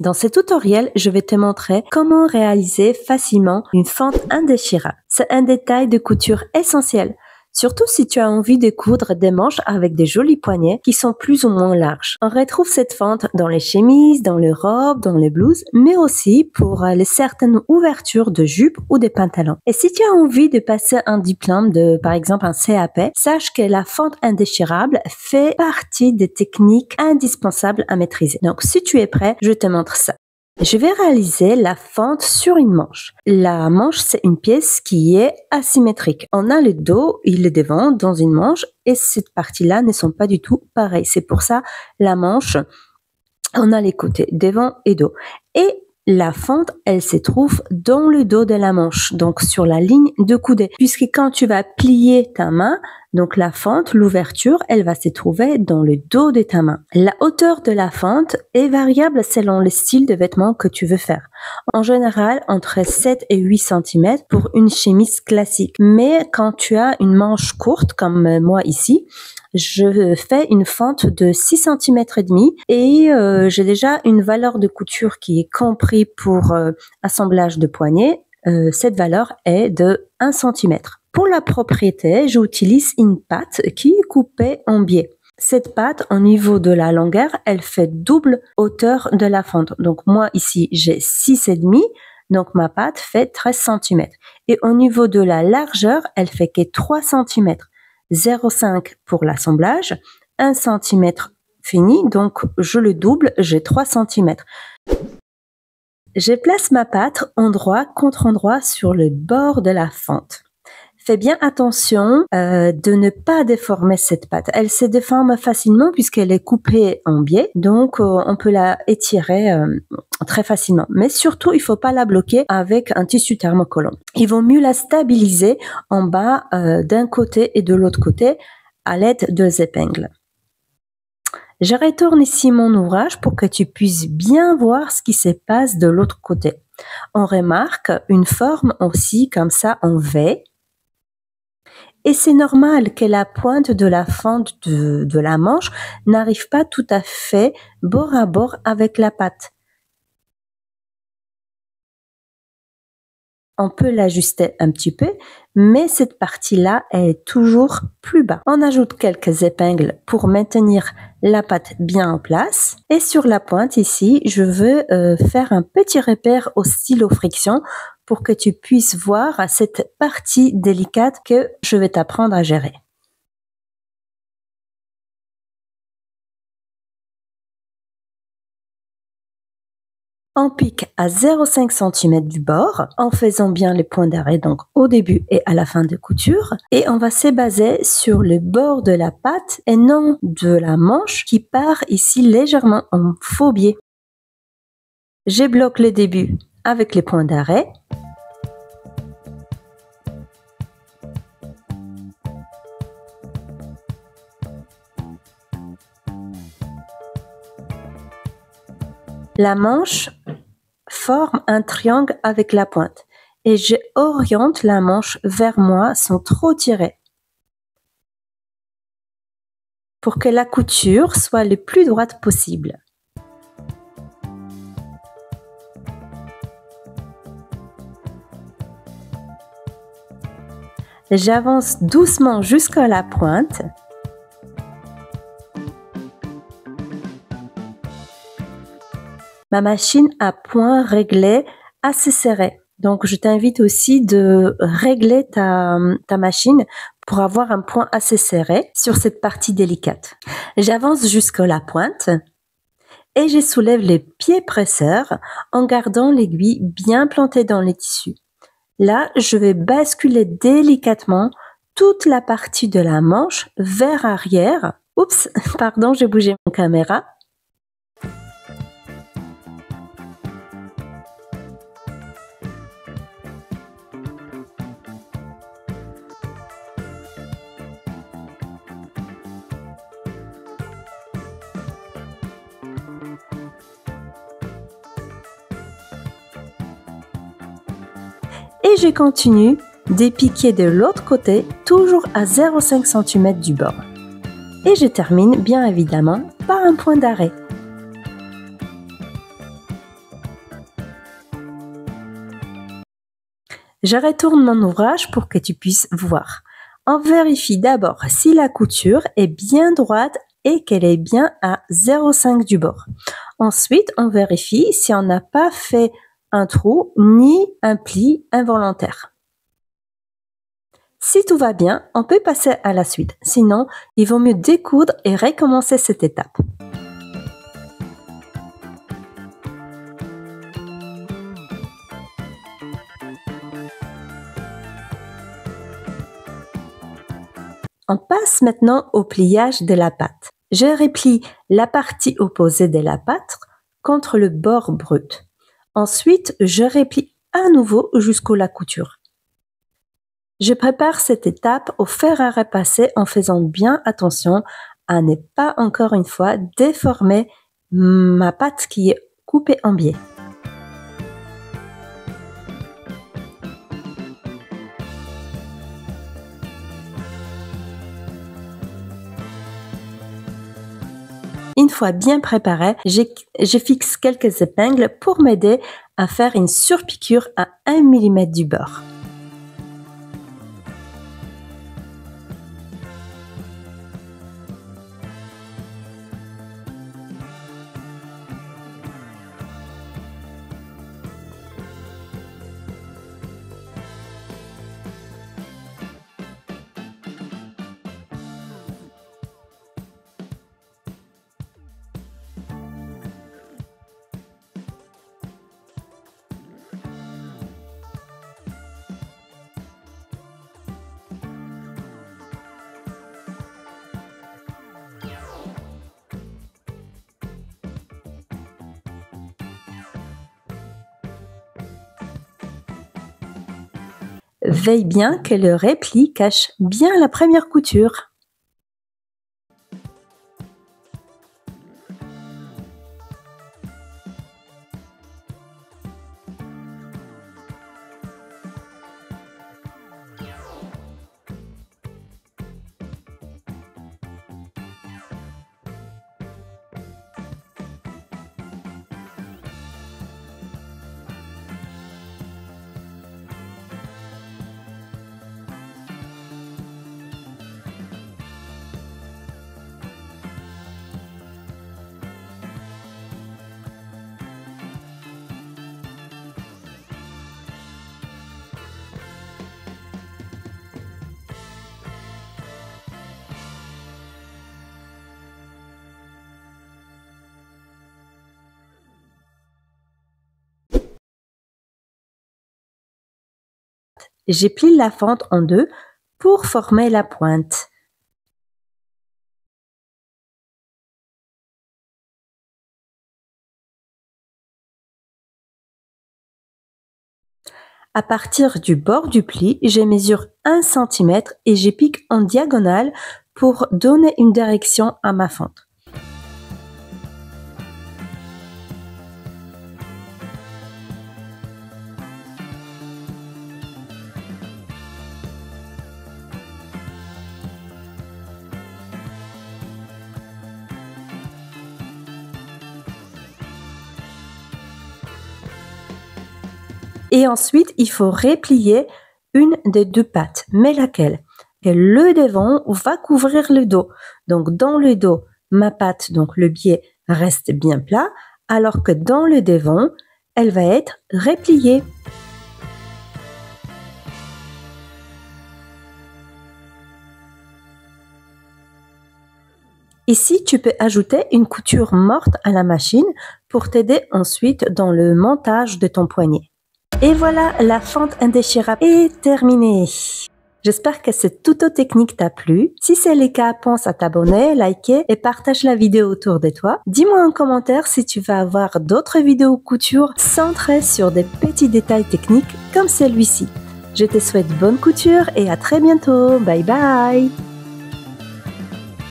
Dans ce tutoriel, je vais te montrer comment réaliser facilement une fente indéchirable. C'est un détail de couture essentiel, surtout si tu as envie de coudre des manches avec des jolis poignets qui sont plus ou moins larges. On retrouve cette fente dans les chemises, dans les robes, dans les blouses, mais aussi pour les certaines ouvertures de jupes ou des pantalons. Et si tu as envie de passer un diplôme de, par exemple, un CAP, sache que la fente indéchirable fait partie des techniques indispensables à maîtriser. Donc, si tu es prêt, je te montre ça. Je vais réaliser la fente sur une manche. La manche, c'est une pièce qui est asymétrique. On a le dos et le devant dans une manche et cette partie-là ne sont pas du tout pareilles. C'est pour ça, la manche, on a les côtés, devant et dos. Et la fente, elle se trouve dans le dos de la manche, donc sur la ligne de coudée. Puisque quand tu vas plier ta main, donc la fente, l'ouverture, elle va se trouver dans le dos de ta main. La hauteur de la fente est variable selon le style de vêtement que tu veux faire. En général, entre 7 et 8 cm pour une chemise classique. Mais quand tu as une manche courte, comme moi ici, je fais une fente de 6 cm et demi et j'ai déjà une valeur de couture qui est compris pour assemblage de poignets. Cette valeur est de 1 cm. Pour la propriété, j'utilise une pâte qui est coupée en biais. Cette pâte, au niveau de la longueur, elle fait double hauteur de la fente. Donc moi ici, j'ai 6,5, donc ma pâte fait 13 cm. Et au niveau de la largeur, elle fait que 3 cm. 0,5 pour l'assemblage, 1 cm fini, donc je le double, j'ai 3 cm. Je place ma pâte endroit contre endroit sur le bord de la fente. Fais bien attention de ne pas déformer cette pâte. Elle se déforme facilement puisqu'elle est coupée en biais, donc on peut la étirer très facilement. Mais surtout, il ne faut pas la bloquer avec un tissu thermocollant. Il vaut mieux la stabiliser en bas d'un côté et de l'autre côté à l'aide de épingles. Je retourne ici mon ouvrage pour que tu puisses bien voir ce qui se passe de l'autre côté. On remarque une forme aussi comme ça en V. Et c'est normal que la pointe de la fente de la manche n'arrive pas tout à fait bord à bord avec la pâte. On peut l'ajuster un petit peu, mais cette partie-là est toujours plus bas. On ajoute quelques épingles pour maintenir la pâte bien en place. Et sur la pointe ici, je veux faire un petit repère au stylo friction pour que tu puisses voir cette partie délicate que je vais t'apprendre à gérer. On pique à 0,5 cm du bord en faisant bien les points d'arrêt, donc au début et à la fin de couture. Et on va se baser sur le bord de la pâte et non de la manche qui part ici légèrement en faux biais. Je bloque le début avec les points d'arrêt. La manche forme un triangle avec la pointe et je oriente la manche vers moi sans trop tirer pour que la couture soit le plus droite possible. J'avance doucement jusqu'à la pointe. Ma machine a point réglé assez serré. Donc, je t'invite aussi de régler ta machine pour avoir un point assez serré sur cette partie délicate. J'avance jusqu'à la pointe et je soulève les pieds presseurs en gardant l'aiguille bien plantée dans les tissus. Là, je vais basculer délicatement toute la partie de la manche vers arrière. Oups, pardon, j'ai bougé mon caméra. Et je continue de piquer de l'autre côté, toujours à 0,5 cm du bord. Et je termine bien évidemment par un point d'arrêt. Je retourne mon ouvrage pour que tu puisses voir. On vérifie d'abord si la couture est bien droite et qu'elle est bien à 0,5 du bord. Ensuite, on vérifie si on n'a pas fait un trou ni un pli involontaire. Si tout va bien, on peut passer à la suite. Sinon, il vaut mieux découdre et recommencer cette étape. On passe maintenant au pliage de la patte. Je replie la partie opposée de la patte contre le bord brut. Ensuite, je replie à nouveau jusqu'à la couture. Je prépare cette étape au fer à repasser en faisant bien attention à ne pas encore une fois déformer ma patte qui est coupée en biais. Une fois bien préparé, je fixe quelques épingles pour m'aider à faire une surpiqûre à 1 mm du bord. Veille bien que le repli cache bien la première couture. J'ai plié la fente en deux pour former la pointe. À partir du bord du pli, je mesure 1 cm et je pique en diagonale pour donner une direction à ma fente. Et ensuite, il faut replier une des deux pattes. Mais laquelle? Et le devant va couvrir le dos. Donc, dans le dos, ma patte, donc le biais, reste bien plat, alors que dans le devant, elle va être repliée. Ici, tu peux ajouter une couture morte à la machine pour t'aider ensuite dans le montage de ton poignet. Et voilà, la fente indéchirable est terminée. J'espère que cette tuto-technique t'a plu. Si c'est le cas, pense à t'abonner, liker et partage la vidéo autour de toi. Dis-moi en commentaire si tu vas avoir d'autres vidéos couture centrées sur des petits détails techniques comme celui-ci. Je te souhaite bonne couture et à très bientôt. Bye bye!